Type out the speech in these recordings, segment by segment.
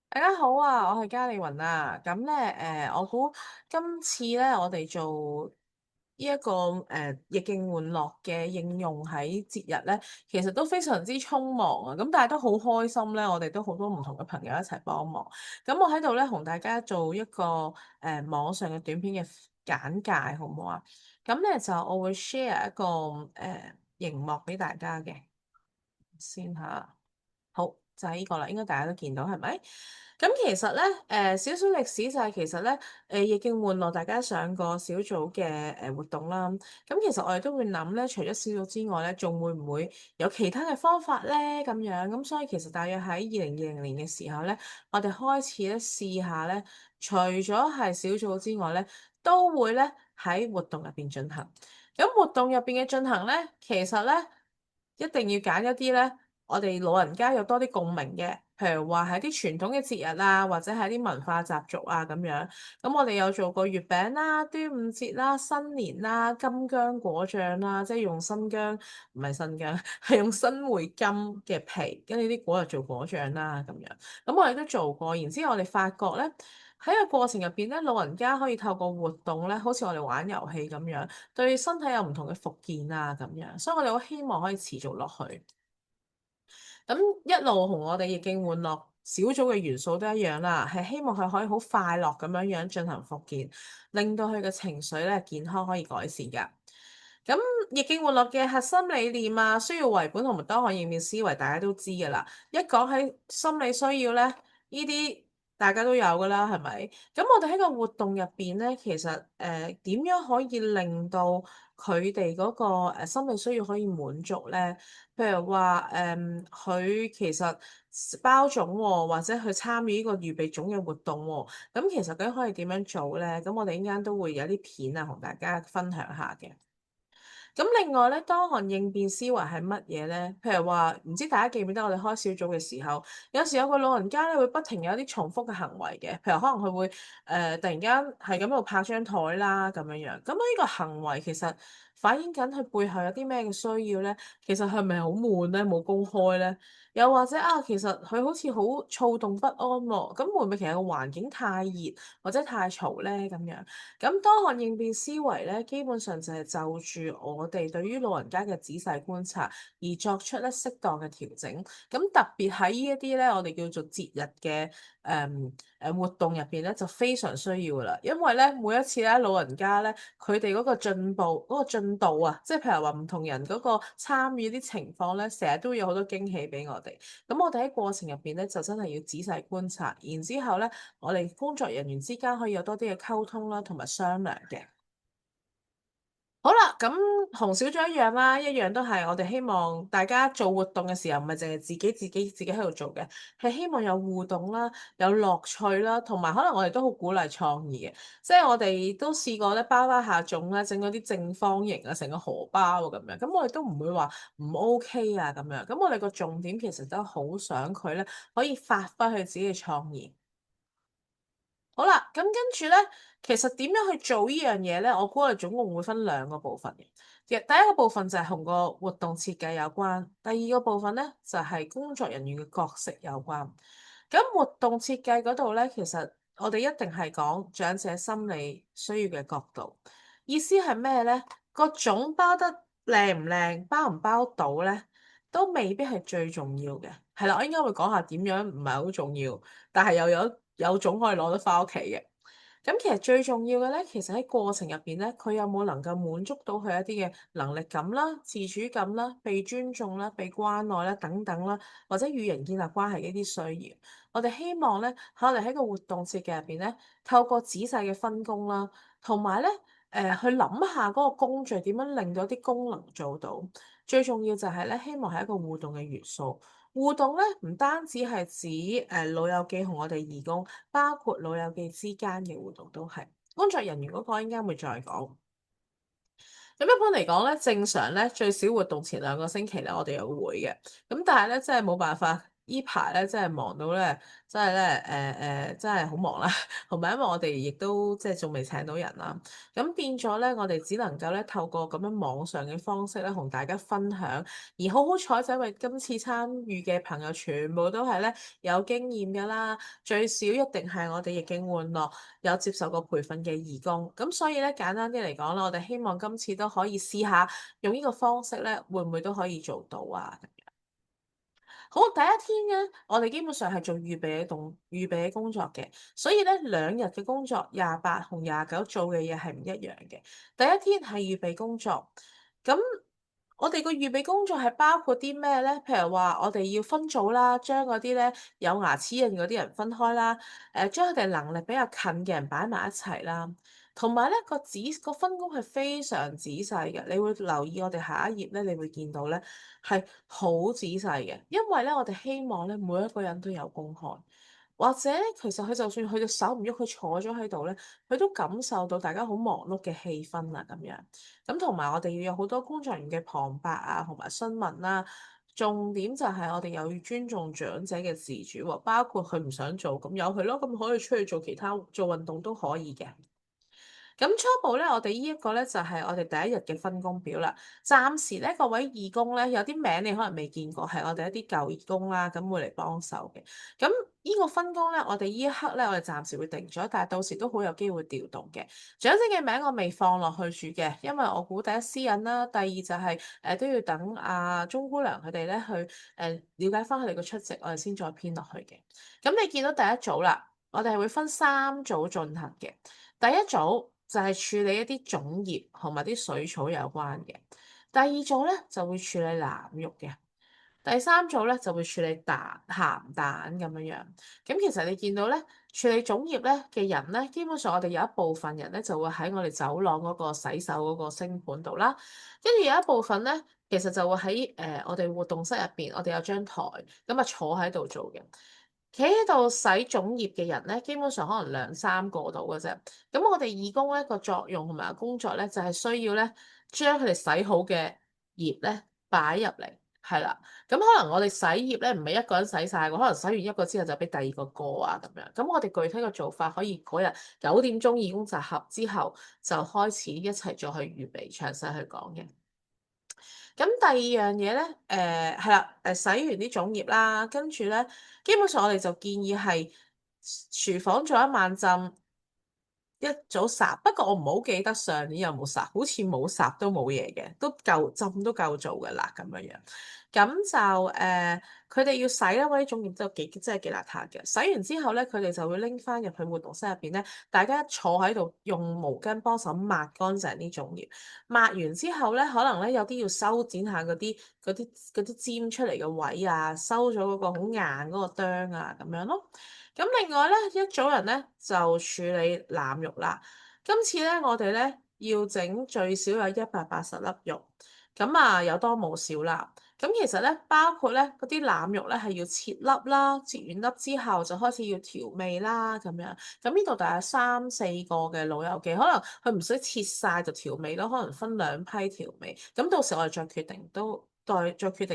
大家好啊，我係嘉利雲啊。咁咧，我估今次咧，我哋做呢一個逆境玩樂嘅應用喺節日咧，其實都非常之匆忙啊。咁但係都好開心咧，我哋都好多唔同嘅朋友一齊幫忙。咁我喺度咧，同大家做一個網上嘅短片嘅簡介，好唔好啊？咁咧就我會 share 一個熒幕俾大家嘅，先下。好，就係呢個啦，應該大家都見到係咪？咁其實咧，少少歷史就係其實咧，逆境玩樂大家上過小組嘅活動啦。咁其實我哋都會諗咧，除咗小組之外咧，仲會唔會有其他嘅方法咧？咁樣咁，所以其實大約喺2020年嘅時候咧，我哋開始咧試下咧，除咗係小組之外咧，都會咧喺活動入邊進行。咁活動入邊嘅進行咧，其實咧一定要揀一啲咧。我哋老人家有多啲共鳴嘅，譬如話係啲傳統嘅節日啊，或者係啲文化習俗啊咁樣。咁我哋有做過月餅啦、端午節啦、新年啦、金薑果醬啦，即係用新薑，唔係新薑，係用新梅金嘅皮，跟住啲果就做果醬啦咁樣。咁我哋都做過，然之後我哋發覺咧，喺個過程入邊咧，老人家可以透過活動咧，好似我哋玩遊戲咁樣，對身體有唔同嘅復健啊咁樣，所以我哋好希望可以持續落去。咁一路同我哋逆境玩樂小組嘅元素都一樣啦，係希望佢可以好快樂咁樣樣進行復健，令到佢嘅情緒咧健康可以改善㗎。咁逆境玩樂嘅核心理念啊，需要為本同埋多項應變思維，大家都知㗎啦。一講起心理需要咧，呢啲大家都有㗎啦，係咪？咁我哋喺個活動入邊咧，其實點樣可以令到佢哋嗰個心理需要可以滿足咧？譬如話佢其實包粽喎，或者去參與呢個預備粽嘅活動喎，咁其實究竟可以點樣做咧？咁我哋陣間都會有啲片啊，同大家分享下嘅。咁另外咧，多項應變思維係乜嘢咧？譬如話，唔知大家記唔記得我哋開小組嘅時候，有時有個老人家咧會不停有啲重複嘅行為嘅，譬如可能佢會突然間係咁喺度拍張台啦咁樣樣。咁呢個行為其實反映緊佢背後有啲咩嘅需要咧？其實係咪好悶咧？冇公開咧？又或者啊，其實佢好似好躁動不安喎。咁會唔會其實個環境太熱或者太嘈咧？咁樣？咁多項應變思維咧，基本上就係就住我哋對於老人家嘅仔細觀察而作出咧適當嘅調整。咁特別喺呢一啲咧，我哋叫做節日嘅活動入邊咧，就非常需要噶啦。因為咧每一次咧老人家咧，佢哋嗰個進步嗰個進度啊，即係譬如話唔同人嗰個參與啲情況咧，成日都有好多驚喜俾我哋。咁我哋喺過程入邊咧，就真係要仔細觀察，然之後咧，我哋工作人員之間可以有多啲嘅溝通啦，同埋商量嘅。好啦，咁同小組一樣啦，一樣都係我哋希望大家做活動嘅時候，唔係淨係自己喺度做嘅，係希望有互動啦，有樂趣啦，同埋可能我哋都好鼓勵創意嘅，即係我哋都試過咧包下粽啦，整嗰啲正方形啊，成個荷包啊咁樣，咁我哋都唔會話唔 OK 啊咁樣，咁我哋個重點其實都好想佢咧可以發揮佢自己嘅創意。好啦，咁跟住咧，其實點樣去做呢樣嘢咧？我估我哋總共會分兩個部分嘅。第一個部分就係同個活動設計有關，第二個部分咧就係工作人員嘅角色有關。咁活動設計嗰度咧，其實我哋一定係講長者心理需要嘅角度。意思係咩咧？個粽包得靚唔靚，包唔包到咧，都未必係最重要嘅。係啦，我應該會講下點樣唔係好重要。但係又有種可以攞得翻屋企嘅。咁其實最重要嘅咧，其實喺過程入邊咧，佢有冇能夠滿足到佢一啲嘅能力感啦、自主感啦、被尊重啦、被關愛啦等等啦，或者與人建立關係嘅一啲需要。我哋希望咧，我哋喺個活動設計入邊咧，透過仔細嘅分工啦，同埋咧，去諗下嗰個工序點樣令到啲功能做到。最重要就係咧，希望係一個互動嘅元素。互動咧唔單止係指老友記同我哋義工，包括老友記之間嘅互動都係。工作人員嗰個應該會再講。咁一般嚟講咧，正常咧最少活動前2個星期咧，我哋有會嘅。咁但係咧，真係冇辦法，依排咧真係忙到咧，真係咧真係好忙啦，同埋因為我哋亦都即係仲未請到人啦，咁變咗咧，我哋只能夠咧透過咁樣網上嘅方式咧，同大家分享。而好好彩就因為今次參與嘅朋友全部都係咧有經驗㗎啦，最少一定係我哋逆境玩樂有接受過培訓嘅義工。咁所以咧簡單啲嚟講啦，我哋希望今次都可以試下用呢個方式咧，會唔會都可以做到啊？好，第一天咧，我哋基本上係做預備嘅工作嘅，所以咧2日嘅工作，28同29做嘅嘢係唔一樣嘅。第一天係預備工作，咁我哋個預備工作係包括啲咩咧？譬如話我哋要分組啦，將嗰啲咧有牙齒印嗰啲人分開啦，將佢哋能力比較近嘅人擺埋一齊啦。同埋咧個分工係非常仔細嘅，你會留意我哋下一頁咧，你會見到咧係好仔細嘅，因為咧我哋希望咧每一個人都有公開，或者咧其實佢就算佢隻手唔喐，佢坐咗喺度咧，佢都感受到大家好忙碌嘅氣氛啊咁樣。咁同埋我哋要有好多工作人員嘅旁白啊，同埋詢問啦。重點就係我哋又要尊重長者嘅自主喎，包括佢唔想做咁由佢咯，咁可以出去做其他做運動都可以嘅。咁初步咧，我哋呢一個咧就係我哋第一日嘅分工表啦。暫時咧，各位義工咧有啲名你可能未見過，係我哋一啲舊義工啦，咁會嚟幫手嘅。咁呢個分工咧，我哋呢一刻咧，我哋暫時會定咗，但係到時都好有機會調動嘅。長者嘅名我未放落去住嘅，因為我估第一私隱啦，第二就係、都要等阿鐘姑娘佢哋咧去了解翻佢哋嘅出席，我哋先再編落去嘅。咁你見到第一組啦，我哋係會分3組進行嘅。第一組就係處理一啲種葉同埋啲水草有關嘅，第二組咧就會處理藍肉嘅，第三組咧就會處理鹹蛋咁樣樣。咁其實你見到咧處理種葉咧嘅人咧，基本上我哋有一部分人咧就會喺我哋走廊嗰個洗手嗰個星盤度啦，跟住有一部分咧其實就會喺我哋活動室入邊，我哋有張台咁啊坐喺度做嘅。企喺度洗種葉嘅人咧，基本上可能2、3個到嘅啫。咁我哋義工咧個作用同埋個工作咧，就係需要咧將佢哋洗好嘅葉咧擺入嚟，係啦。咁可能我哋洗葉咧唔係一個人洗晒，可能洗完一個之後就俾第二個過啊咁樣。咁我哋具體嘅做法可以嗰日9點鐘義工集合之後就開始一齊再去預備，詳細去講嘅。咁第二樣嘢咧，係啦，洗完啲種葉啦，跟住咧，基本上我哋就建議係廚房做一晚浸，一早霎。不過我唔好記得上年有冇霎，好似冇霎都冇嘢嘅，都夠浸都夠做㗎啦咁樣樣。咁就佢哋要洗啦，因為啲種葉都真係幾邋遢嘅。洗完之後咧，佢哋就會拎翻入去活動室入邊咧，大家坐喺度用毛巾幫手抹乾淨啲種葉。抹完之後咧，可能咧有啲要修剪下嗰啲尖出嚟嘅位啊，收咗嗰個好硬嗰個釘啊咁樣咯。咁另外咧，一組人咧就處理腩肉啦。今次咧，我哋咧要整最少有180粒肉，咁啊有多冇少啦。咁其實咧，包括咧嗰啲腩肉咧係要切粒啦，切完粒之後就開始要調味啦，咁樣。咁呢度大概3、4個嘅老友記，可能佢唔使切晒就調味咯，可能分2批調味。咁到時我哋再決定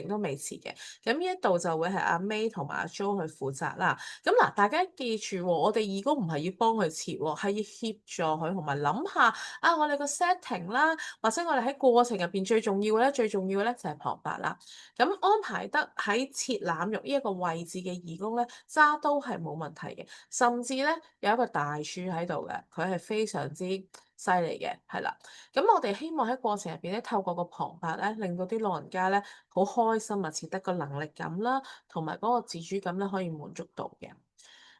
都未遲嘅。咁呢一度就會係阿 May 同埋阿 Jo 去負責啦。咁嗱，大家記住喎，我哋義工唔係要幫佢切喎，係要協助佢同埋諗下啊，我哋個 setting 啦，或者我哋喺過程入邊最重要嘅咧就係旁白啦。咁安排得喺切腩肉呢一個位置嘅義工咧，揸刀係冇問題嘅，甚至咧有一個大廚喺度嘅，佢係非常之犀利嘅，係啦。咁我哋希望喺過程入邊咧，透過個旁白咧，令到啲老人家咧好開心啊，切得個能力感啦，同埋嗰個自主感咧可以滿足到嘅。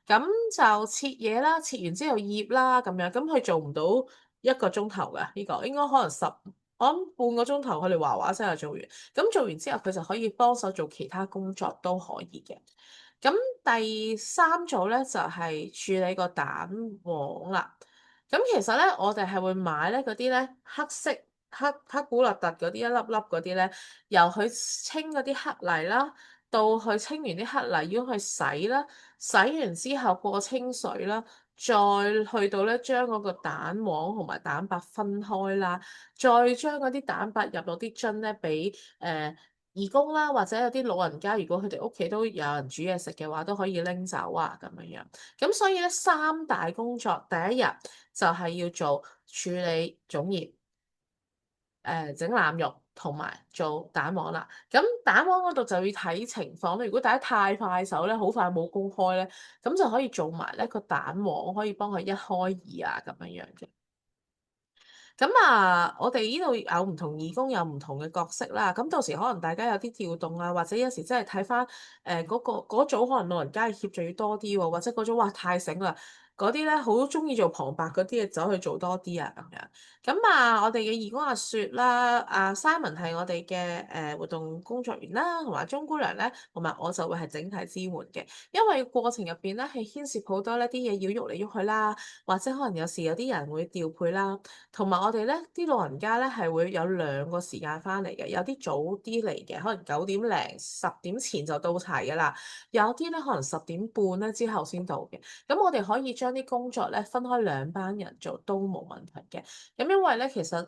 咁就切嘢啦，切完之後醃啦，咁樣，咁佢做唔到1個鐘頭嘅呢個，應該可能我諗半個鐘頭佢哋話話聲就做完。咁做完之後，佢就可以幫手做其他工作都可以嘅。咁第三組咧就係處理個蛋黃啦。咁其實咧，我哋係會買咧嗰啲咧黑色黑古勒特嗰啲一粒粒嗰啲咧，由佢清嗰啲黑泥啦，到去清完啲黑泥要去洗啦，洗完之後過清水啦，再去到咧將嗰個蛋黃同埋蛋白分開啦，再將嗰啲蛋白入到啲樽咧，俾義工啦，或者有啲老人家，如果佢哋屋企都有人煮嘢食嘅話，都可以拎走啊咁樣樣。咁所以咧，三大工作，第一日就係要做處理粽葉。整腩肉同埋做蛋黃啦，咁蛋黃嗰度就要睇情況啦。如果大家太快手咧，好快冇工開咧，咁就可以做埋咧個蛋黃，可以幫佢一開二啊咁樣樣嘅。咁啊，我哋呢度有唔同義工有唔同嘅角色啦。咁到時可能大家有啲調動啊，或者有時真係睇翻嗰組可能老人家嘅協助要多啲喎，或者嗰組哇太醒啦，嗰啲咧好中意做旁白嗰啲嘅走去做多啲啊咁樣。咁啊，我哋嘅義工阿雪啦，阿 Simon 係我哋嘅活動工作員啦，同埋鐘姑娘咧，同埋我就會係整體支援嘅，因為過程入邊咧係牽涉好多呢啲嘢要喐嚟喐去啦，或者可能有時有啲人會調配啦。同埋我哋咧啲老人家咧係會有兩個時間翻嚟嘅，有啲早啲嚟嘅，可能9點零10點前就到齊㗎啦。有啲咧可能10點半咧之後先到嘅。咁我哋可以將啲工作咧分開兩班人做都冇問題嘅。咁因為咧其實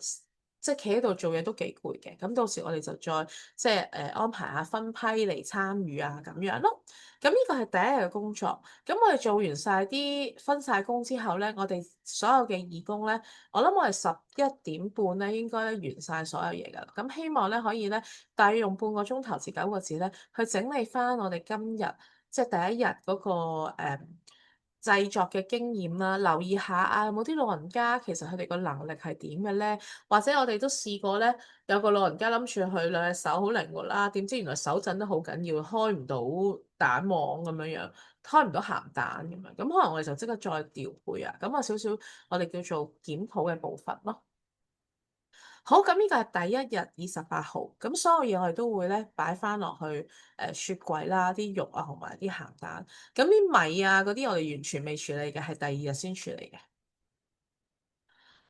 即係企喺度做嘢都幾攰嘅。咁到時我哋就再即係安排下分批嚟參與啊咁樣咯。咁呢個係第一日嘅工作。咁我哋做完晒啲分晒工之後咧，我哋所有嘅義工咧。我諗我係11點半咧，應該咧完晒所有嘢㗎啦。咁希望咧可以咧，大約用半個鐘頭至9個字咧，去整理翻我哋今日即係第一日嗰個製作嘅經驗啦。留意下啊，有冇啲老人家其實佢哋個能力係點嘅咧？或者我哋都試過咧，有個老人家諗住佢兩隻手好靈活啦，點知原來手震得好緊要，開唔到蛋黃咁樣樣。開唔到鹹蛋咁樣，咁可能我哋就即刻再調配啊，咁啊少少我哋叫做檢討嘅步伐咯。好，咁呢個係第一日28號，咁所有嘢我哋都會咧擺翻落去雪櫃啦，啲肉啊同埋啲鹹蛋，咁啲米啊嗰啲我哋完全未處理嘅，係第二日先處理嘅。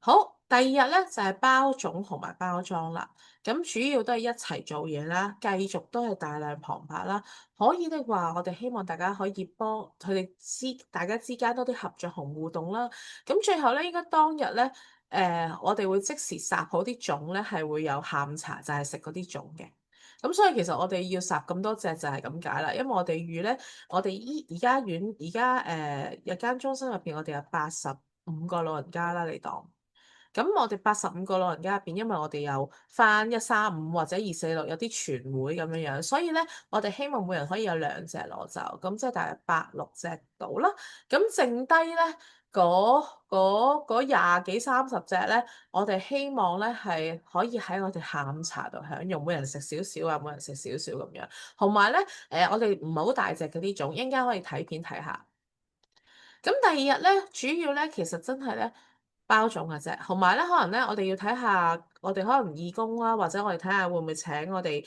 好，第二日咧就係包粽同埋包裝啦。咁主要都係一齊做嘢啦，繼續都係大量旁白啦。可以的話，我哋希望大家可以幫佢哋大家之間多啲合作同互動啦。咁最後咧，應該當日咧，我哋會即時烚好啲粽咧，係會有下午茶，就係食嗰啲粽嘅。咁所以其實我哋要烚咁多隻就係咁解啦，因為我哋預咧，我哋而家日間中心入邊，我哋有85個老人家啦，你當。咁我哋85個老人家入邊，因為我哋有翻135或者246有啲全會咁樣樣，所以咧我哋希望每人可以有2隻攞走，咁即係大約86隻到啦。咁剩低咧嗰廿幾30隻咧，我哋希望咧係可以喺我哋下午茶度享用，每人食少少啊，每人食少少咁樣。同埋咧我哋唔係好大隻嗰啲種，應該可以睇片睇下。咁第二日咧，主要咧其實真係咧包粽嘅啫，同埋咧可能咧我哋要睇下，我哋可能義工啦，或者我哋睇下會唔會請我哋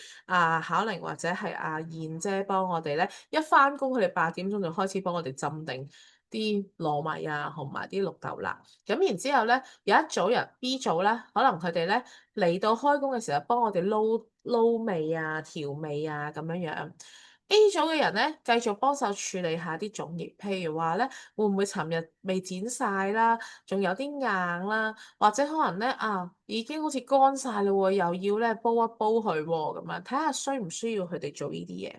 巧玲或者係燕姐幫我哋咧，一返工佢哋8點鐘就開始幫我哋浸定啲糯米啊，同埋啲綠豆啦。咁然之後咧有一組人 B 組咧，可能佢哋咧嚟到開工嘅時候幫我哋撈味啊、調味啊咁樣樣。A 組嘅人咧，繼續幫手處理下啲粽葉，譬如話咧，會唔會尋日未剪晒啦，仲有啲硬啦，或者可能咧已經好似乾晒啦喎，又要咧煲一煲佢喎，咁樣睇下需唔需要佢哋做呢啲嘢。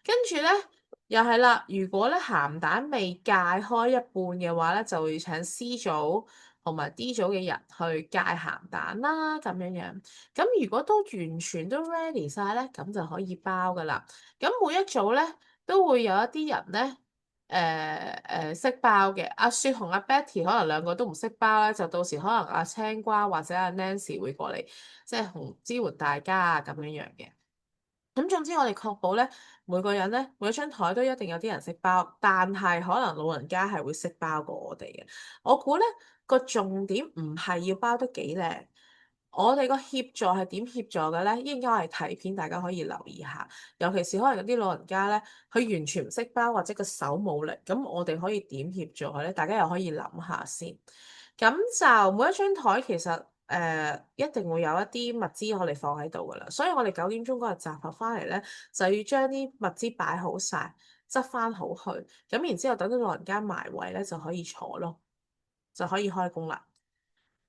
跟住咧，又係啦，如果咧鹹蛋未解開一半嘅話咧，就會請 C 組同埋 D 組嘅人去解鹹蛋啦，咁樣樣。咁如果都完全都 ready 晒咧，咁就可以包噶啦。咁每一組咧都會有一啲人咧，識包嘅。阿雪同阿 Betty 可能兩個都唔識包咧，就到時可能阿青瓜或者阿 Nancy 會過嚟，即係同支援大家啊咁樣樣嘅。咁總之我哋確保咧，每個人咧，每一張台都一定有啲人識包，但係可能老人家係會識包過我哋嘅。我估咧個重點唔係要包得幾靚，我哋個協助係點協助嘅咧？應該係睇片，大家可以留意下。尤其是可能有啲老人家咧，佢完全唔識包或者個手冇力，咁我哋可以點協助佢咧？大家又可以諗下先。咁就每一張台其實一定會有一啲物資我哋放喺度噶啦，所以我哋9點鐘嗰日集合翻嚟咧，就要將啲物資擺好晒，執翻好去，咁然之後等到老人家埋位咧就可以坐咯，就可以開工啦。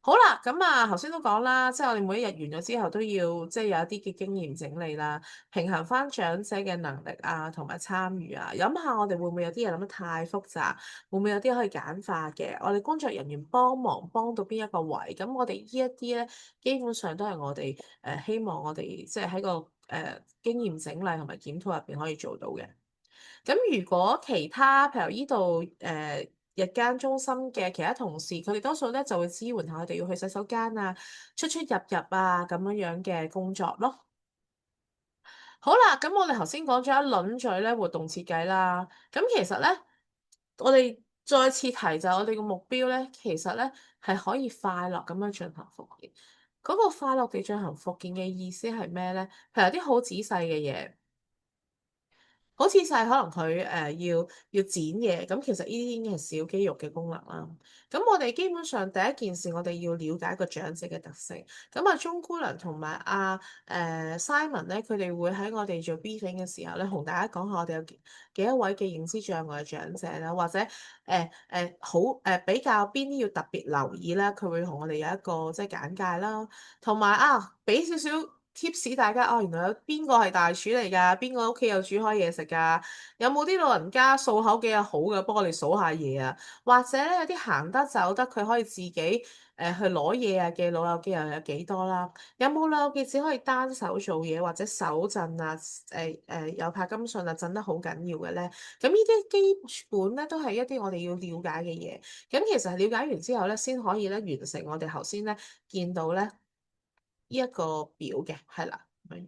好啦，咁啊，頭先都講啦，即係我哋每一日完咗之後都要即係有一啲嘅經驗整理啦，平衡翻長者嘅能力啊，同埋參與啊，諗下我哋會唔會有啲嘢諗得太複雜，會唔會有啲可以簡化嘅？我哋工作人員幫忙幫到邊一個位？咁我哋呢一啲咧，基本上都係我哋希望我哋即係喺個經驗整理同埋檢討入邊可以做到嘅。咁如果其他譬如呢度日間中心嘅其他同事，佢哋多數咧就會支援下我哋要去洗手間啊、出出入入啊咁樣樣嘅工作咯。好啦，咁我哋頭先講咗一輪嘴咧活動設計啦，咁其實咧我哋再次提就係我哋個目標咧，其實咧係可以快樂咁樣進行復健。嗰個快樂地進行復健嘅意思係咩咧？譬如有啲好仔細嘅嘢。好似細可能佢要剪嘢，咁其實呢啲已經係小肌肉嘅功能啦。咁我哋基本上第一件事，我哋要了解個長者嘅特性。咁啊，鐘姑娘同埋Simon 咧，佢哋會喺我哋做 briefing 嘅時候咧，同大家講下我哋有幾多位嘅認知障礙嘅長者啦，或者好比較邊啲要特別留意啦，佢會同我哋有一個即係簡介啦，同埋啊俾少少 tips 大家哦，原來有邊個係大廚嚟㗎？邊個屋企有煮開嘢食㗎？有冇啲老人家數口幾日好嘅，幫我哋數下嘢啊？或者咧有啲行得走得，佢可以自己去攞嘢啊嘅老友記又有幾多啦？有冇老友記只可以單手做嘢或者手震啊？有帕金遜啊，震得好緊要嘅咧？咁呢啲基本咧都係一啲我哋要了解嘅嘢。咁其實了解完之後咧，先可以咧完成我哋頭先咧見到咧。呢一個表嘅，係啦，咁樣。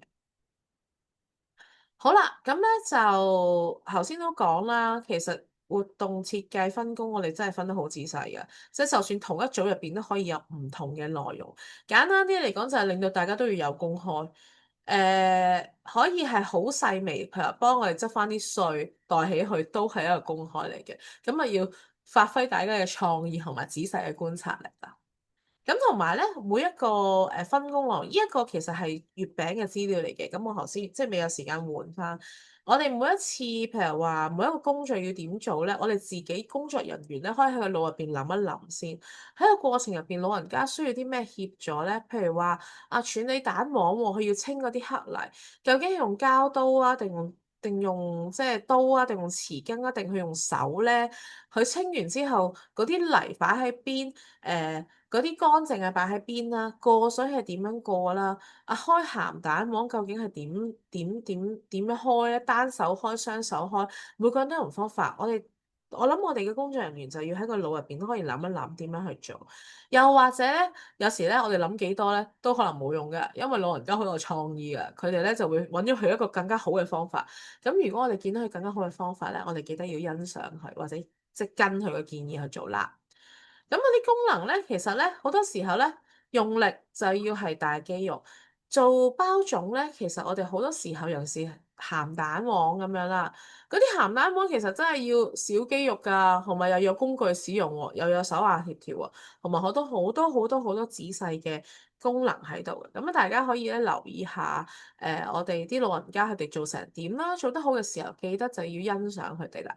好啦，咁咧就頭先都講啦，其實活動設計分工，我哋真係分得好仔細嘅，即係就算同一組入邊都可以有唔同嘅內容。簡單啲嚟講，就係令到大家都要有公開，可以係好細微，譬如話幫我哋執翻啲碎袋起去，都係一個公開嚟嘅。咁啊，要發揮大家嘅創意同埋仔細嘅觀察力啦。咁同埋咧，每一個分工落，呢一個其實係月餅嘅資料嚟嘅。咁我頭先即係未有時間換翻。我哋每一次譬如話每一個工序要點做咧，我哋自己工作人員咧可以喺個腦入邊諗一諗先。喺個過程入邊，老人家需要啲咩協助咧？譬如話啊，處理蛋黃喎，佢要清嗰啲黑泥，究竟係用膠刀啊，定用即係刀啊，定用匙羹啊，定佢用手咧？佢清完之後，嗰啲泥擺喺邊？嗰啲乾淨嘅擺喺邊啦？過水係點樣過啦？啊，開鹹蛋黃究竟係點樣開咧？單手開、雙手開，每個人都有唔同方法。我諗我哋嘅工作人員就要喺個腦入邊都可以諗一諗點樣去做。又或者咧，有時咧我哋諗幾多咧都可能冇用嘅，因為老人家好有創意嘅，佢哋咧就會揾咗佢一個更加好嘅方法。咁如果我哋見到佢更加好嘅方法咧，我哋記得要欣賞佢，或者即係跟佢嘅建議去做啦。咁嗰啲功能咧，其實咧好多時候咧用力就要係大肌肉。做包種咧，其實我哋好多時候尤其是鹹蛋黃咁樣啦。嗰啲鹹蛋黃其實真係要小肌肉㗎，同埋又有工具使用喎，又有手眼協調喎，同埋好多好多好多好多仔細嘅功能喺度嘅。咁啊，大家可以咧留意下，我哋啲老人家佢哋做成點啦，做得好嘅時候，記得就要欣賞佢哋啦。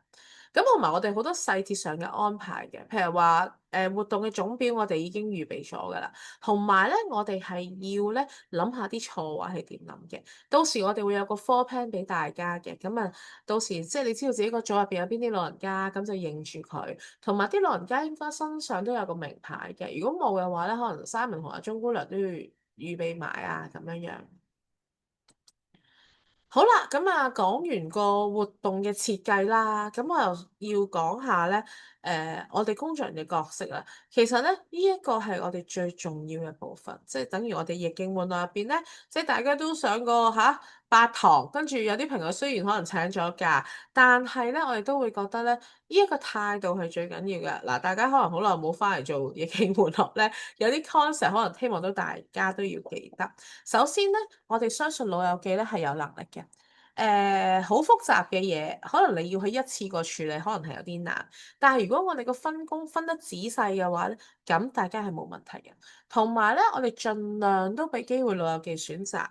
咁同埋我哋好多細節上嘅安排嘅，譬如話活動嘅總表我哋已經預備咗㗎啦，同埋咧我哋係要咧諗下啲錯位係點諗嘅，到時我哋會有個 floor plan 俾大家嘅，咁啊到時即係你知道自己個組入邊有邊啲老人家，咁就認住佢，同埋啲老人家應該身上都有個名牌嘅，如果冇嘅話咧，可能 Simon 同阿鐘姑娘都要預備埋啊咁樣樣。好啦，咁啊，講完個活動嘅設計啦，咁我又要講下咧，我哋工作人嘅角色啦。其實咧，呢一個係我哋最重要嘅部分，即係等於我哋逆境換代入邊咧，即係大家都上過嚇8堂，跟住有啲朋友雖然可能請咗假，但係咧，我哋都會覺得咧，呢一個態度係最緊要嘅。嗱，大家可能好耐冇翻嚟做逆境換代咧，有啲 concept 可能希望都大家都要記得。首先咧，我哋相信老友記咧係有能力嘅。好複雜嘅嘢，可能你要去一次過處理，可能係有啲難。但係如果我哋個分工分得仔細嘅話咧，咁大家係冇問題嘅。同埋咧，我哋盡量都俾機會老友記選擇。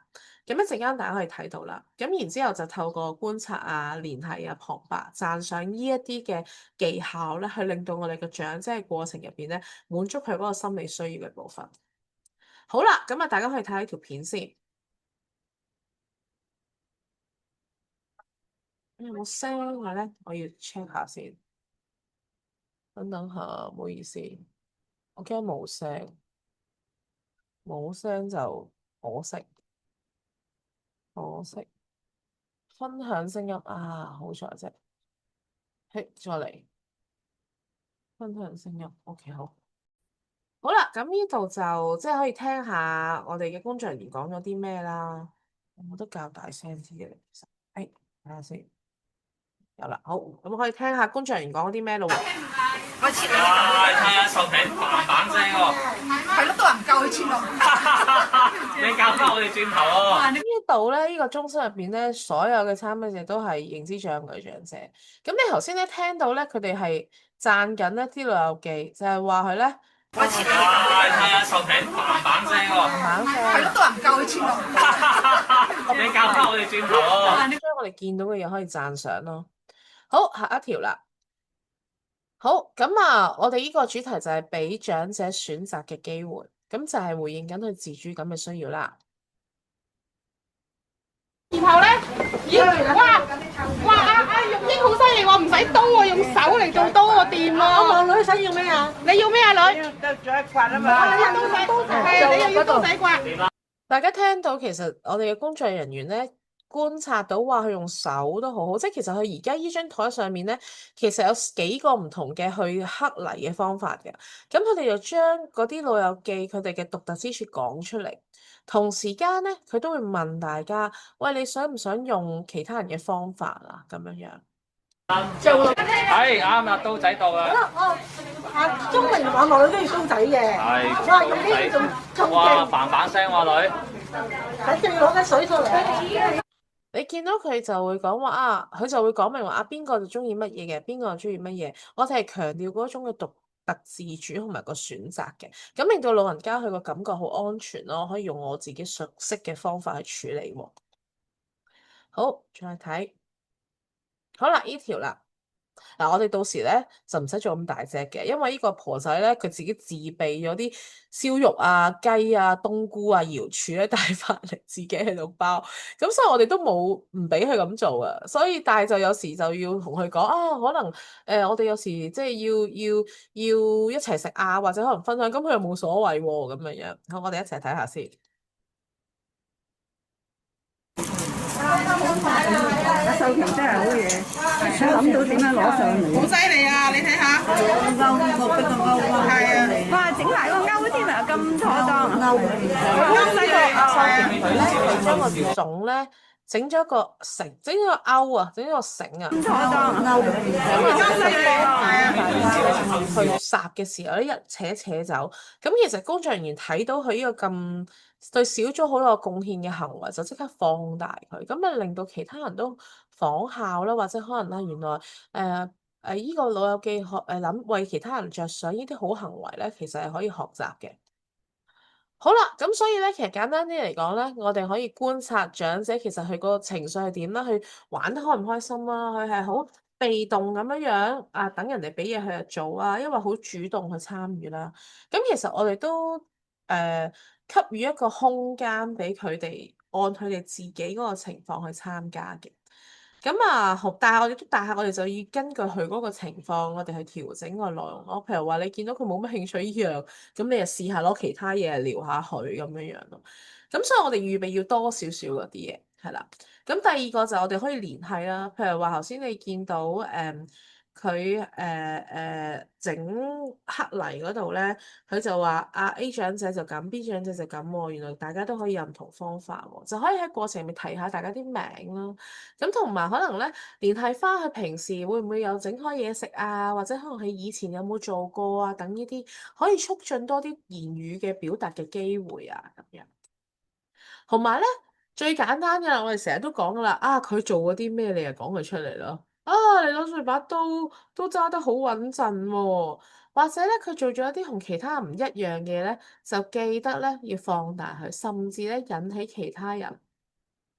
咁一陣間大家可以睇到啦。咁然之後就透過觀察啊、聯繫啊、旁白、讚賞呢一啲嘅技巧咧，去令到我哋嘅長者喺過程入邊咧，滿足佢嗰個心理需要嘅部分。好啦，咁啊，大家可以睇下呢條片先。有冇聲嘅咧？我要 check 下先。等等下，唔好意思，我驚冇聲，冇聲就可惜，可惜。分享聲音啊，好在啫。嘿，再嚟分享聲音。OK，好。好啦，咁呢度就即係可以聽下我哋嘅工作人員講咗啲咩啦。我都較大聲啲嘅，其實。誒，睇下先。有啦，好，咁可以聽下工作人員講啲咩咯喎。我切你哇！睇下壽餅嘭嘭聲喎，係咯，都話唔夠佢切落。你教翻我哋轉頭喎。呢度咧，呢個中心入邊咧，所有嘅參加者都係認知障礙長者。咁你頭先咧聽到咧，佢哋係讚緊一啲老友記，就係話佢咧，我切你哇！睇下壽餅嘭嘭聲喎，嘭聲，係咯，都話唔夠佢切落。你教翻我哋轉頭喎。將我哋見到嘅嘢可以讚賞咯。好，下一條啦。好，咁啊，我哋呢個主題就係俾長者選擇嘅機會，咁就係回應緊佢自主感嘅需要啦。然後咧，咦，哇，阿玉英好犀利喎，唔使刀喎，用手嚟做刀喎，掂喎。我女想要咩啊？你要咩啊，女？就仲係刮啊嘛。你要刀仔，係你又要刀仔刮。大家聽到其實我哋嘅工作人員咧，觀察到話佢用手都好好，即係其實佢而家依張台上面咧，其實有幾個唔同嘅去刻泥嘅方法嘅。咁佢哋就將嗰啲老友記佢哋嘅獨特之處講出嚟，同時間咧佢都會問大家：喂，你想唔想用其他人嘅方法啊？咁樣樣。係啱啦，刀仔到啦。鍾明話我女都要刀仔嘅。係。哇，用呢啲仲哇！勁，嘭嘭聲喎女。睇住要攞啲水出嚟。你見到佢就會講話啊，佢就會講明話啊，邊個就中意乜嘢嘅，邊個就中意乜嘢。我哋係強調嗰種嘅獨特自主同埋個選擇嘅，咁令到老人家佢個感覺好安全咯，可以用我自己熟悉嘅方法去處理喎。好，再睇，好啦，呢條啦。嗱，我哋到時咧就唔使做咁大隻嘅，因為呢個婆仔咧佢自己自備咗啲燒肉啊、雞啊、冬菇啊、瑤柱咧帶翻嚟，自己喺度包。咁所以我哋都冇唔俾佢咁做啊。所以但係就有時就要同佢講啊，可能我哋有時即係要一齊食啊，或者可能分享，咁佢又冇所謂喎咁樣樣。好，我哋一齊睇下先。阿秀瓊真係好嘢，佢諗到點樣攞上嚟。好犀利啊！你睇下，勾逼個勾啊！係啊，哇，整埋個勾添啊，咁妥當。啱晒個佢咧係將個粽咧整咗個繩，整咗個勾啊，整咗個繩啊。妥當勾。咁啊，就幫大家去霎嘅時候咧，一扯扯走。咁其實工作人員睇到佢呢個咁對小組好有貢獻嘅行為，就即刻放大佢，咁啊令到其他人都仿效啦，或者可能啦，原來呢個老友記諗為其他人着想，呢啲好行為咧，其實係可以學習嘅。好啦，咁所以咧，其實簡單啲嚟講咧，我哋可以觀察長者其實佢個情緒係點啦，佢玩得開唔開心啦，佢係好被動咁樣樣啊，等人哋俾嘢佢就做啊，因為好主動去參與啦。咁其實我哋都給予一個空間俾佢哋，按佢哋自己嗰個情況去參加嘅。咁啊，好，但係我哋就要根據佢嗰個情況，我哋去調整個內容咯。譬如話，你見到佢冇乜興趣依樣，咁你就試下攞其他嘢撩下佢咁樣樣咯。咁所以我哋預備要多少少嗰啲嘢，係啦。咁第二個就我哋可以聯繫啦。譬如話頭先你見到佢整黑泥嗰度咧，佢就話啊 A 長者就咁，B 長者就咁喎。原來大家都可以有唔同方法喎，就可以喺過程入面提下大家啲名啦。咁同埋可能咧聯繫翻佢平時會唔會有整開嘢食啊，或者可能佢以前有冇做過啊，等呢啲可以促進多啲言語嘅表達嘅機會啊咁樣。同埋咧最簡單嘅啦，我哋成日都講噶啦，啊佢做嗰啲咩，你就講佢出嚟咯。啊，你攞住把刀都揸得好穩陣喎，或者咧佢做咗一啲同其他人唔一樣嘅咧，就記得咧要放大佢，甚至咧引起其他人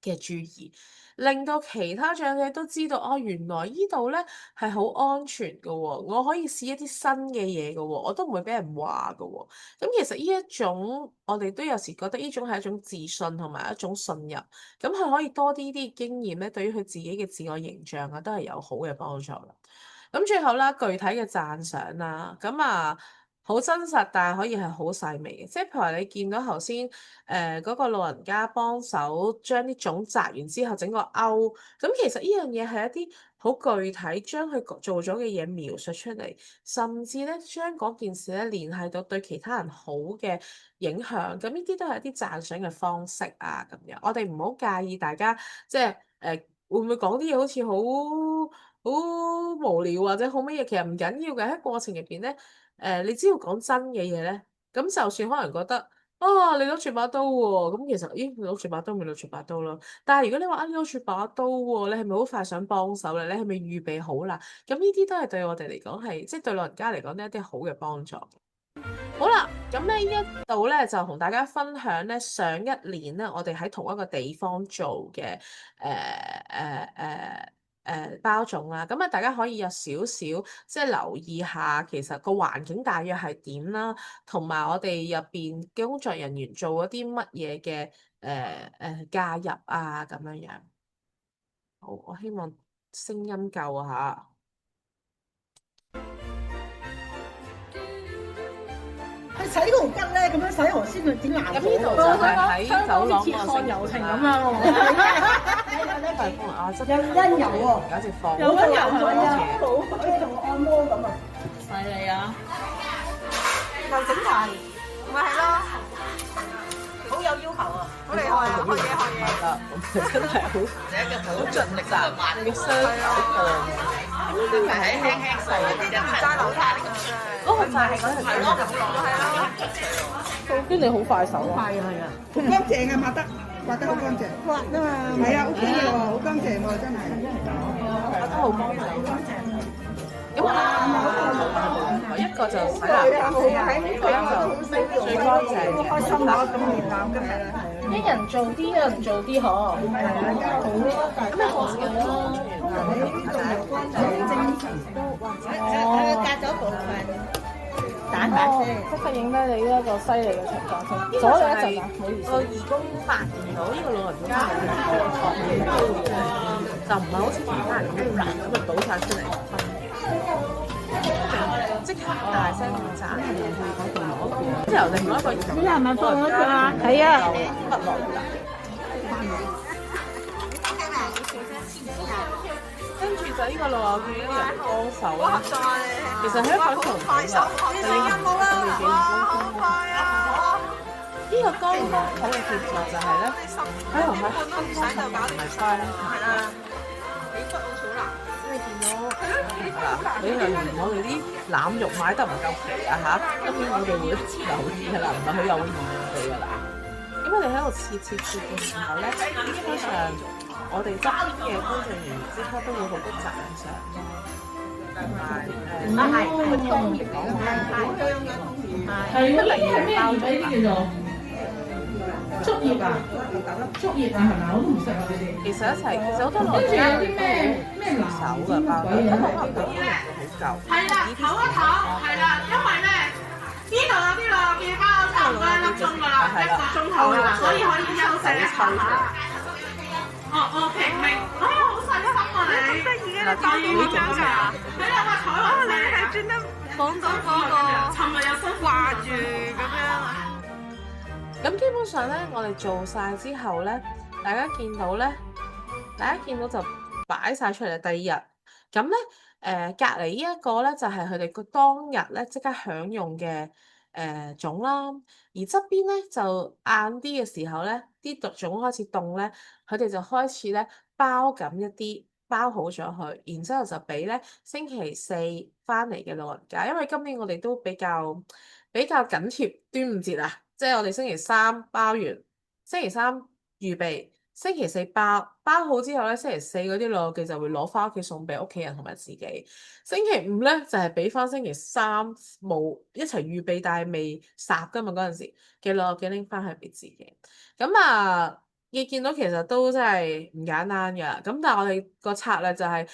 嘅注意，令到其他長者都知道哦，原來呢度咧係好安全嘅喎，我可以試一啲新嘅嘢嘅喎，我都唔會俾人話嘅喎。咁其實呢一種我哋都有時覺得呢種係一種自信同埋一種信任，咁佢可以多啲啲經驗咧，對於佢自己嘅自我形象啊，都係有好嘅幫助啦。咁最後啦，具體嘅讚賞啦，咁啊好真實，但係可以係好細微嘅，即係譬如話你見到頭先嗰個老人家幫手將啲粽摘完之後整個勾，咁其實呢樣嘢係一啲好具體，將佢做咗嘅嘢描述出嚟，甚至咧將嗰件事咧聯繫到對其他人好嘅影響，咁呢啲都係一啲讚賞嘅方式啊，咁樣我哋唔好介意大家即係會唔會講啲嘢好似好無聊或者好乜嘢，其實唔緊要嘅。喺過程入邊咧，你只要講真嘅嘢咧，咁就算可能覺得哦，你攞住把刀喎，咁其實咦，你攞住把刀咪攞住把刀咯。但係如果你話啊，你攞住把刀喎，你係咪好快想幫手咧？你係咪預備好啦？咁呢啲都係對我哋嚟講係，即係對老人家嚟講呢一啲好嘅幫助。好啦，咁咧呢一度咧就同大家分享咧上一年咧我哋喺同一個地方做嘅包種啦，咁啊大家可以有少少即係留意下，其實個環境大約係點啦，同埋我哋入邊嘅工作人員做咗啲乜嘢嘅介入啊咁樣樣。好，我希望聲音夠啊你洗嗰條筋咧，咁樣洗河先佢點硬咁呢度就係喺走廊個看遊程咁樣喎。係放啊，真有溫柔喎，簡直放有溫柔好係啊，好似同按摩咁啊！犀利啊！又整埋，咪係咯，好有要求啊！好厲害啊！學嘢學嘢，真係好盡力啊！你嘅雙手放，呢啲咪係輕輕細啲啫，唔揸樓梯咁啫。嗰個就係嗰條係咯，係咯。跟你好快手啊！係啊，好乾淨啊，抹得好乾淨。抹啊嘛，係啊，OK 嘅喎，好乾淨喎，真係。我都好幫手。咁一個就洗牙，一個就最乾淨。好開心啊！咁熱鬧今日啊，一人做啲，一人做啲嗬。係啊，好咯，大家好嘅咯。你呢度又乾淨精神都哦，隔咗部分。蛋白哦，質。即刻影低你呢一個犀利嘅情況先。呢個左就係右一陣啊，唔好意思。個義工發現到呢個老人家係學好高嘅，就唔係好似其他人咁樣咁啊倒晒出嚟分嘅，即刻大聲咁讚係去嗰度攞一個，之後另外一個呢係咪放咗佢啊？係啊。不落嚟。跟住就呢個老友記啲人幫手啦，其實係一個同快手，你聲音冇啦，哇，好快啊！呢個剛剛好嘅協助就係咧，喺同佢半都唔使就搞掂晒，係啦。起骨好少難。你見到嗱，你係嫌我哋啲腩肉買得唔夠皮啊嚇，今年我哋會留意㗎啦，唔係好有意我哋㗎啦。咁我哋喺度切嘅時候咧，基本上我哋側邊嘅工作人員即刻都會好多讚賞咯，同埋佢當然講係嗰啲係咩葉呢啲叫做竹葉啊？竹葉啊係咪？我都唔識啊呢啲。其實好多老人家都咩手㗎包得，可能佢啲人會好舊。係啦，唞一唞，係啦，因為咧呢度有啲老友記包差唔多1粒鐘㗎啦，1個鐘頭㗎啦，所以可以休息一下嚇。哦，平明，好細心啊你，得意嘅，你當然咁樣㗎。你有個台灣你係專登綁到嗰個尋日有新掛住咁樣。咁基本上咧，我哋做晒之後咧，大家見到就擺晒出嚟。第二日咁咧，隔離呢一個咧就係佢哋個當日咧即刻享用嘅粽啦。而側邊咧就晏啲嘅時候咧，啲粽開始凍咧，佢哋就開始咧包緊一啲，包好咗佢，然之後就俾咧星期四翻嚟嘅老人家。因為今年我哋都比較緊貼端午節啊。即係我哋星期三包完，星期三預備，星期四包好之後咧，星期四嗰啲老友記就會攞翻屋企送俾屋企人同埋自己。星期五咧就係俾翻星期三冇一齊預備但係未烚㗎嘛嗰陣時嘅老友記拎翻去俾自己。咁啊你見到其實都真係唔簡單㗎，咁但係我哋個策略就係、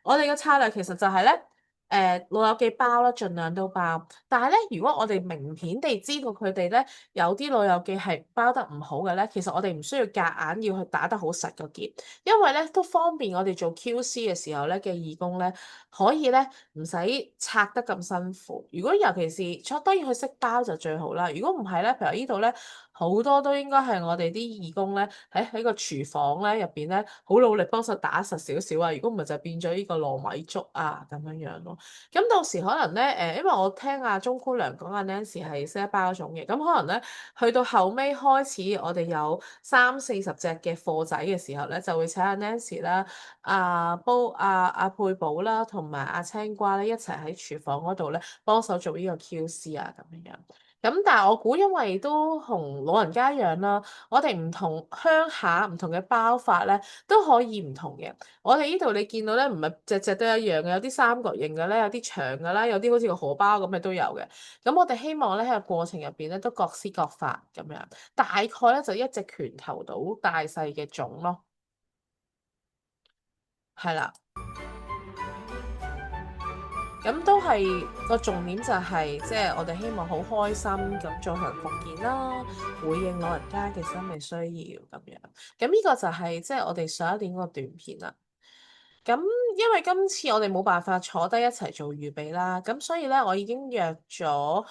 我哋個策略其實就係咧，老友記包啦，盡量都包。但係咧，如果我哋明顯地知道佢哋咧有啲老友記係包得唔好嘅咧，其實我哋唔需要夾硬要去打得好實個結，因為咧都方便我哋做 QC 嘅時候咧嘅義工咧，可以咧唔使拆得咁辛苦。如果尤其是當然佢識包就最好啦。如果唔係咧，譬如呢度咧。好多都應該係我哋啲義工咧，喺個廚房咧入邊咧，好努力幫手打實少少啊！如果唔係就變咗呢個糯米粥啊咁樣樣咯。咁到時可能咧因為我聽阿鐘姑娘講阿 Nancy 係識得包粽嘅，咁可能咧去到後尾開始，我哋有30-40隻嘅貨仔嘅時候咧，就會請阿 Nancy 啦、阿佩寶啦，同埋阿青瓜咧一齊喺廚房嗰度咧幫手做呢個 QC 啊咁樣樣。咁但係我估，因為都同老人家一樣啦，我哋唔同鄉下唔同嘅包法咧，都可以唔同嘅。我哋呢度你見到咧，唔係隻隻都一樣嘅，有啲三角形嘅咧，有啲長嘅啦，有啲好似個荷包咁嘅都有嘅。咁我哋希望咧喺個過程入邊咧，都各施各法咁樣，大概咧就一隻拳頭到大細嘅粽咯，係啦。咁都係個重點就係，即係我哋希望好開心咁進行復健啦，回應老人家嘅生命需要咁樣。咁呢個就係即係我哋上一年嗰個短片啦。咁因為今次我哋冇辦法坐低一齊做預備啦，咁所以咧我已經約咗，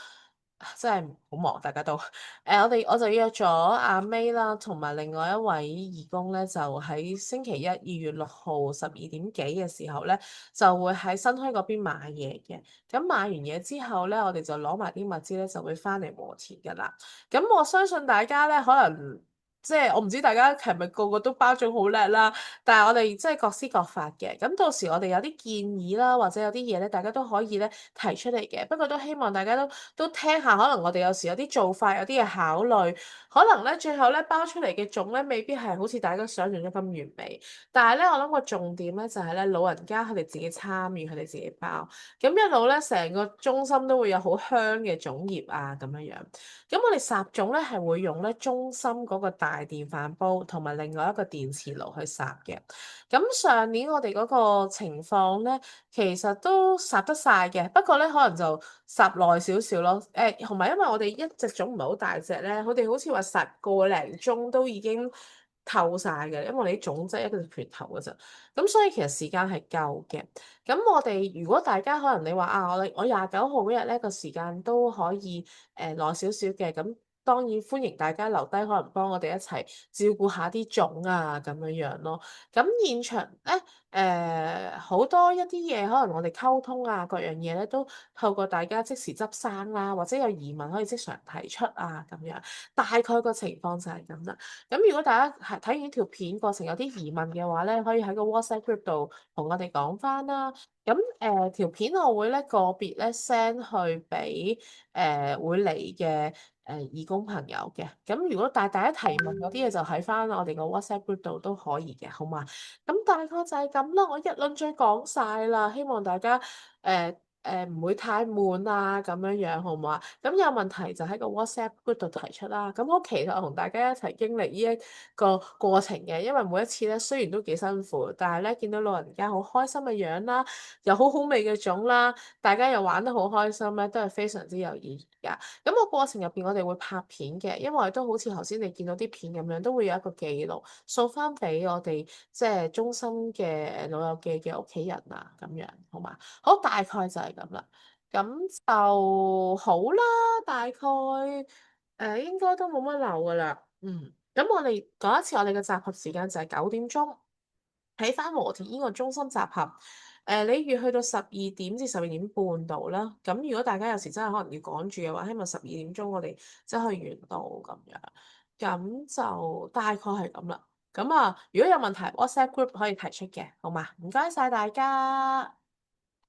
真係好忙，大家都我就約咗阿 May 啦，同埋另外一位義工咧，就喺星期一2月6號12點幾嘅時候咧，就會喺新墟嗰邊買嘢嘅。咁買完嘢之後咧，我哋就攞埋啲物資咧，就會翻嚟和田噶啦。咁我相信大家咧，可能。即係我唔知大家係咪個個都包粽好叻啦，但係我哋即係各施各法嘅。咁到時我哋有啲建議啦，或者有啲嘢咧，大家都可以咧提出嚟嘅。不過都希望大家都聽下，可能我哋有時有啲做法，有啲嘢考慮，可能咧最後咧包出嚟嘅粽咧未必係好似大家想象中咁完美。但係咧，我諗個重點咧就係咧老人家佢哋自己參與，佢哋自己包，咁一路咧成個中心都會有好香嘅粽葉啊咁樣樣。咁我哋撒種咧係會用咧中心嗰個大電飯煲同埋另外一個電磁爐去撒嘅。咁上年我哋嗰個情況咧，其實都撒得晒嘅，不過咧可能就撒耐少少咯。同埋因為我哋一隻粽唔係好大隻咧，佢哋好似話撒個零鐘都已經透晒嘅，因為我哋啲粽即係一個拳頭嘅啫。咁所以其實時間係夠嘅。咁我哋如果大家可能你話啊，我29號嗰日咧個時間都可以耐少少嘅，咁當然歡迎大家留低，可能幫我哋一齊照顧下啲粽啊咁樣樣咯。咁現場咧好多一啲嘢，可能我哋溝通啊各樣嘢咧，都透過大家即時執生啦，或者有疑問可以即場提出啊咁樣。大概個情況就係咁啦。咁如果大家係睇完呢條片過程有啲疑問嘅話咧，可以喺個 WhatsApp group 度同我哋講翻啦。咁條片我會咧個別咧 send 去俾會嚟嘅義工朋友嘅。咁如果大家提問嗰啲嘢就喺翻我哋個 WhatsApp group 度都可以嘅，好嘛？咁大概就係咁啦，我一輪嘴講晒啦，希望大家唔會太悶啊咁樣樣，好唔好啊？咁有問題就喺個 WhatsApp group 度提出啦。咁我期待同大家一齊經歷呢一個過程嘅，因為每一次咧雖然都幾辛苦，但係咧見到老人家好開心嘅樣啦，又好好味嘅粽啦，大家又玩得好開心咧，都係非常之有意義㗎。咁個過程入邊我哋會拍片嘅，因為都好似頭先你見到啲片咁樣，都會有一個記錄掃翻俾我哋即係中心嘅老友記嘅屋企人啊咁樣，好嘛？好，大概就係咁啦，咁就好啦，大概應該都冇乜漏噶啦，咁我哋嗰一次我哋嘅集合時間就係9點鐘，喺翻和田呢個中心集合。你預去到12點至12點半度啦。咁如果大家有時真係可能要趕住嘅話，希望12點鐘我哋即係去完到咁樣。咁就大概係咁啦。咁啊，如果有問題，WhatsApp group 可以提出嘅，好嘛？唔該晒大家。